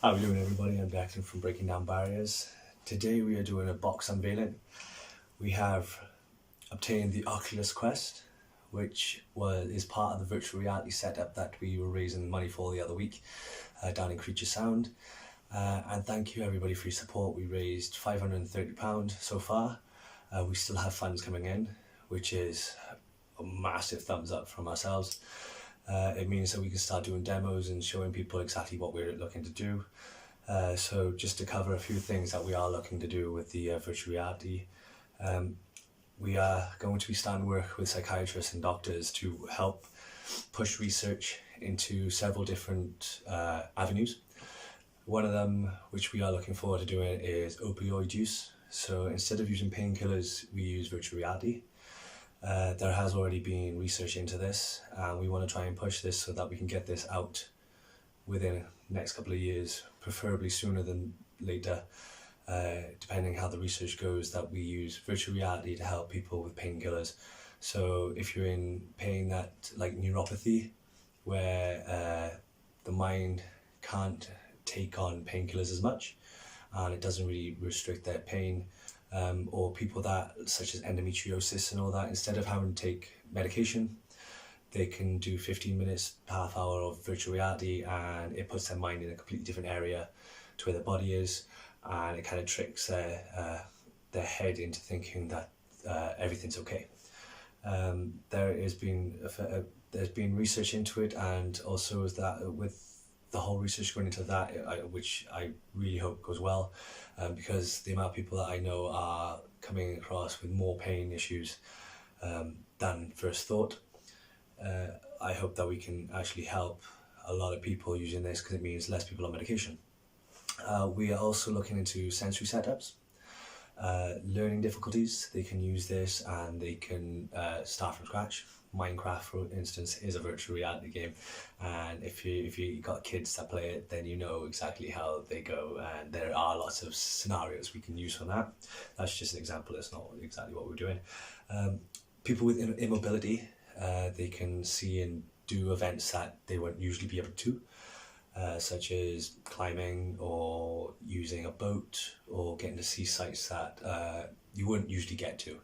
How are we doing, everybody? I'm Declan from Breaking Down Barriers. Today we are doing a box unveiling. We have obtained the Oculus Quest, which is part of the virtual reality setup that we were raising money for the other week down in Creature Sound. And thank you everybody for your support. We raised £530 so far. We still have funds coming in, which is a massive thumbs up from ourselves. It means that we can start doing demos and showing people exactly what we're looking to do. So just to cover a few things that we are looking to do with the virtual reality, we are going to be starting work with psychiatrists and doctors to help push research into several different avenues. One of them, which we are looking forward to doing, is opioid use. So instead of using painkillers, we use virtual reality. There has already been research into this, and we want to try and push this so that we can get this out within the next couple of years, preferably sooner than later, depending how the research goes, that we use virtual reality to help people with painkillers. So if you're in pain that, like neuropathy, where the mind can't take on painkillers as much, and it doesn't really restrict their pain, or people that, such as endometriosis and all that, instead of having to take medication, they can do 15 minutes, half hour of virtual reality, and it puts their mind in a completely different area to where their body is, and it kind of tricks their head into thinking that everything's okay. There's been research into it, and also is that with the whole research going into that, which I really hope goes well, because the amount of people that I know are coming across with more pain issues than first thought. I hope that we can actually help a lot of people using this, because it means less people on medication. We are also looking into sensory setups, learning difficulties. They can use this and they can start from scratch. Minecraft, for instance, is a virtual reality game, and if you got kids that play it, then you know exactly how they go, and there are lots of scenarios we can use from that. That's just an example. It's not exactly what we're doing. People with immobility, they can see and do events that they won't usually be able to, such as climbing or using a boat or getting to see sites that you wouldn't usually get to.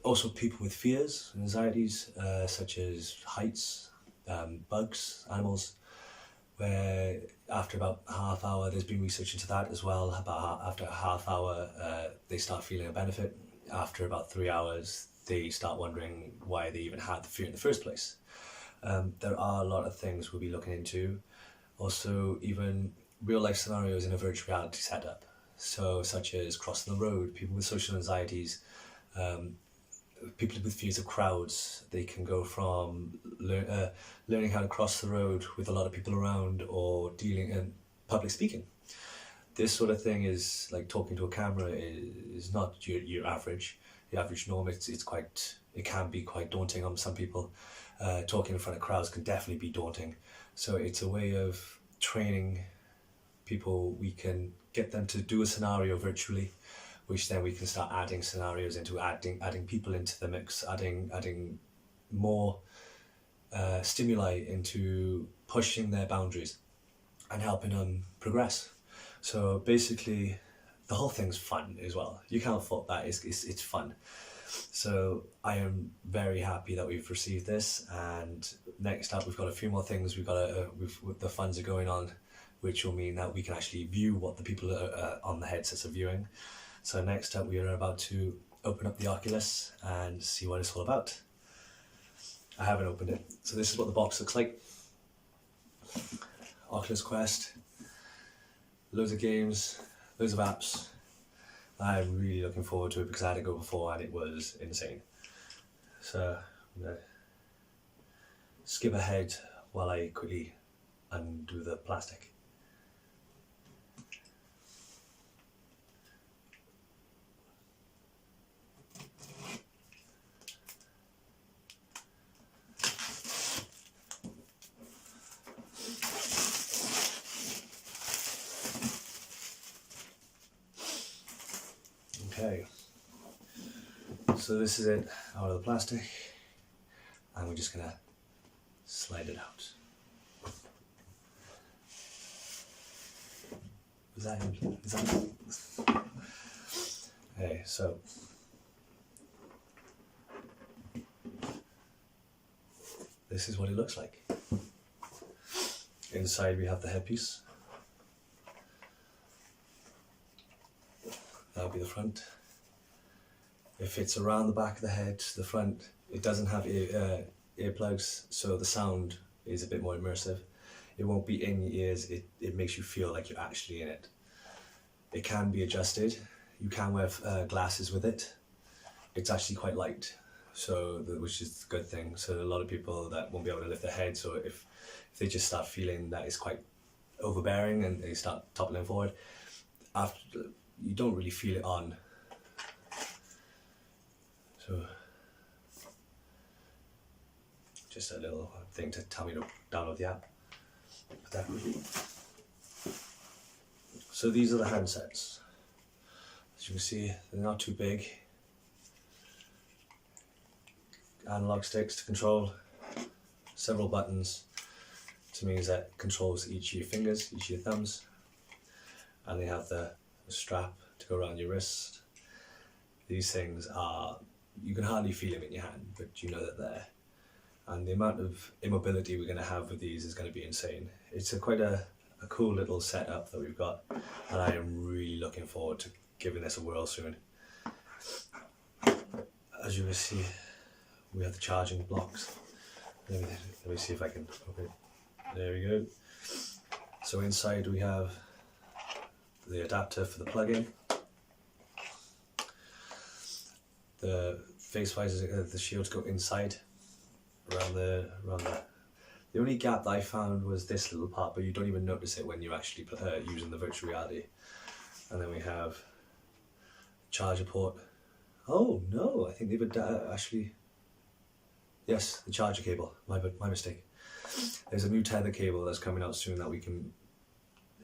Also people with fears and anxieties, such as heights, bugs, animals, where after about half hour, there's been research into that as well, after a half hour they start feeling a benefit. After about 3 hours, they start wondering why they even had the fear in the first place. There are a lot of things we'll be looking into. Also, even real life scenarios in a virtual reality setup. So such as crossing the road, people with social anxieties, people with fears of crowds. They can go from learning how to cross the road with a lot of people around, or dealing in public speaking. This sort of thing is like talking to a camera is not your average. The average norm. It can be quite daunting on some people. Talking in front of crowds can definitely be daunting. So it's a way of training people. We can get them to do a scenario virtually, which then we can start adding scenarios into, adding people into the mix, adding more stimuli into pushing their boundaries and helping them progress. So basically, the whole thing's fun as well. You can't fault that. It's fun. So I am very happy that we've received this, and next up we've got a few more things. The funds are going on, which will mean that we can actually view what the people on the headsets are viewing. So next up we are about to open up the Oculus and see what it's all about. I haven't opened it, so this is what the box looks like. Oculus Quest, loads of games, loads of apps. I'm really looking forward to it because I had to go before and it was insane. So I'm going to skip ahead while I quickly undo the plastic. Okay, so this is it out of the plastic, and we're just gonna slide it out. Is that him? Is that? Hey, so this is what it looks like. Inside we have the headpiece. That'll be the front. It fits around the back of the head, the front. It doesn't have earplugs, so the sound is a bit more immersive. It won't be in your ears, it makes you feel like you're actually in it. It can be adjusted. You can wear glasses with it. It's actually quite light, so which is a good thing. So a lot of people that won't be able to lift their head, so if they just start feeling that it's quite overbearing and they start toppling forward, after you don't really feel it on. So just a little thing to tell me to download the app. So these are the handsets. As you can see, they're not too big. Analog sticks to control, several buttons to means that controls each of your fingers, each of your thumbs, and they have the strap to go around your wrist. These things are, you can hardly feel them in your hand, but you know that they're there. And the amount of immobility we're going to have with these is going to be insane. It's quite a cool little setup that we've got, and I am really looking forward to giving this a whirl soon. As you will see, we have the charging blocks. Let me see if I can open it. There we go. So inside we have the adapter for the plug-in. The face visors, the shields go inside, around the. The only gap that I found was this little part, but you don't even notice it when you're actually using the virtual reality. And then we have charger port. Oh no, I think they've actually. Yes, the charger cable. My mistake. There's a new tether cable that's coming out soon that we can.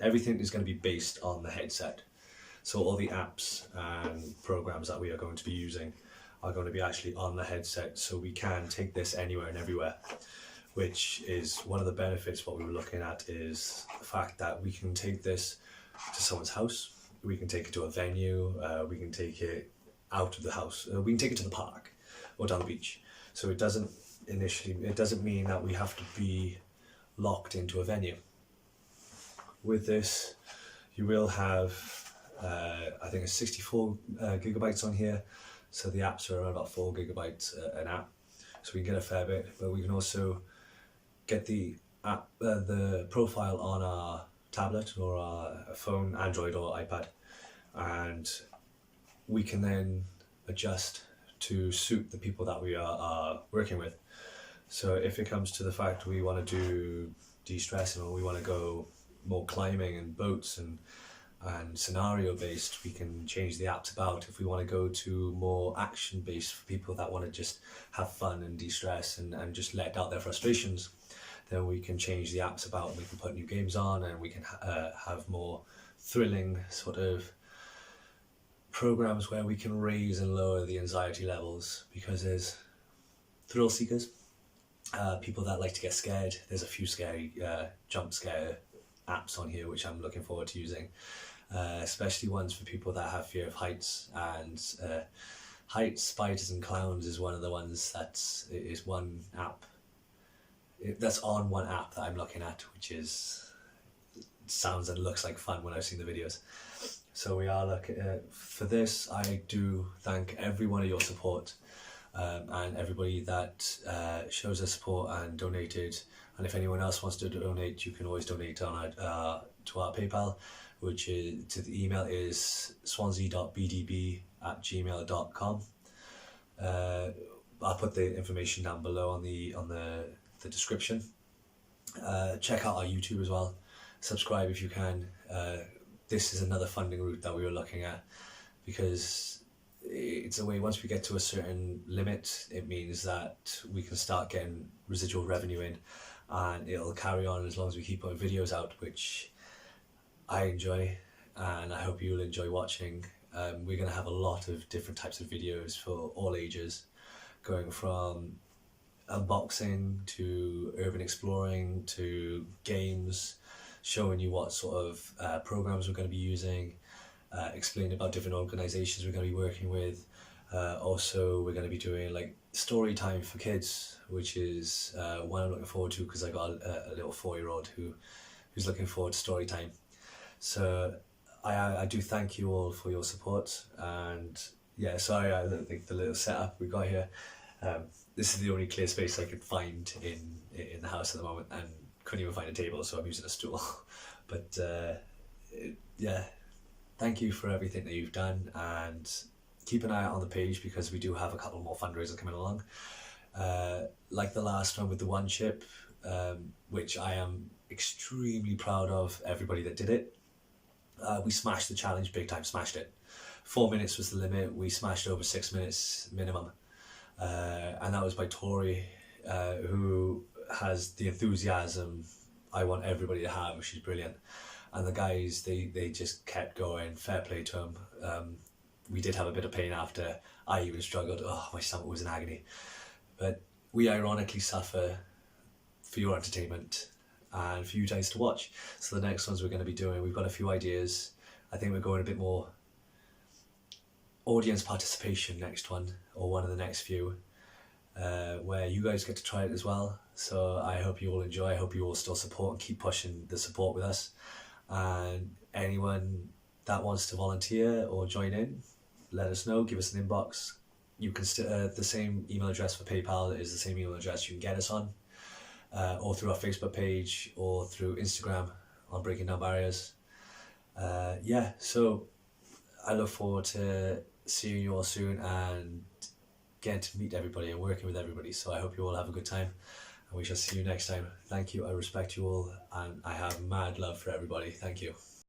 Everything is going to be based on the headset. So all the apps and programs that we are going to be using are going to be actually on the headset, so we can take this anywhere and everywhere, which is one of the benefits. What we were looking at is the fact that we can take this to someone's house, we can take it to a venue, we can take it out of the house, we can take it to the park or down the beach. So it doesn't mean that we have to be locked into a venue. With this, you will have, I think it's 64 gigabytes on here. So the apps are around about 4 gigabytes an app. So we can get a fair bit, but we can also get the app, the profile on our tablet or our phone, Android or iPad, and we can then adjust to suit the people that we are working with. So if it comes to the fact we want to do de-stressing, or we want to go more climbing and boats and scenario based, we can change the apps about. If we want to go to more action based for people that want to just have fun and de-stress and just let out their frustrations, then we can change the apps about, and we can put new games on, and we can have more thrilling sort of programs where we can raise and lower the anxiety levels, because there's thrill seekers, people that like to get scared. There's a few scary jump scare apps on here which I'm looking forward to using, especially ones for people that have fear of heights, and heights, spiders and clowns is one of the ones that is one app that's on one app that I'm looking at, which is sounds and looks like fun when I've seen the videos. So we are looking for this. I do thank every one of your support, and everybody that shows their support and donated. And if anyone else wants to donate, you can always donate on to our PayPal, which is the email is swansea.bdb@gmail.com. I'll put the information down below on the description. Check out our YouTube as well. Subscribe if you can. This is another funding route that we were looking at, because it's a way, once we get to a certain limit, it means that we can start getting residual revenue in, and it'll carry on as long as we keep putting videos out, which I enjoy, and I hope you'll enjoy watching. We're going to have a lot of different types of videos for all ages, going from unboxing to urban exploring to games showing you what sort of programs we're going to be using, explaining about different organizations we're going to be working with. Also, we're going to be doing like story time for kids, which is one I'm looking forward to because I got a little 4-year-old who's looking forward to story time. So I do thank you all for your support, and yeah, sorry, I think the little setup we got here. This is the only clear space I could find in the house at the moment, and couldn't even find a table, so I'm using a stool. But yeah, thank you for everything that you've done, and keep an eye out on the page because we do have a couple more fundraisers coming along. Like the last one with the one chip, which I am extremely proud of everybody that did it. We smashed the challenge big time, smashed it. 4 minutes was the limit, we smashed over 6 minutes minimum. And that was by Tori, who has the enthusiasm I want everybody to have. She's brilliant. And the guys, they just kept going, fair play to them. We did have a bit of pain after. I even struggled, my stomach was in agony. But we ironically suffer for your entertainment and for you guys to watch. So the next ones we're going to be doing, we've got a few ideas. I think we're going a bit more audience participation next one, or one of the next few, where you guys get to try it as well. So I hope you all enjoy. I hope you all still support and keep pushing the support with us. And anyone that wants to volunteer or join in, let us know, give us an inbox. You can the same email address for PayPal is the same email address you can get us on, or through our Facebook page, or through Instagram on Breaking Down Barriers. Yeah, so I look forward to seeing you all soon and getting to meet everybody and working with everybody. So I hope you all have a good time, and we shall see you next time. Thank you, I respect you all, and I have mad love for everybody. Thank you.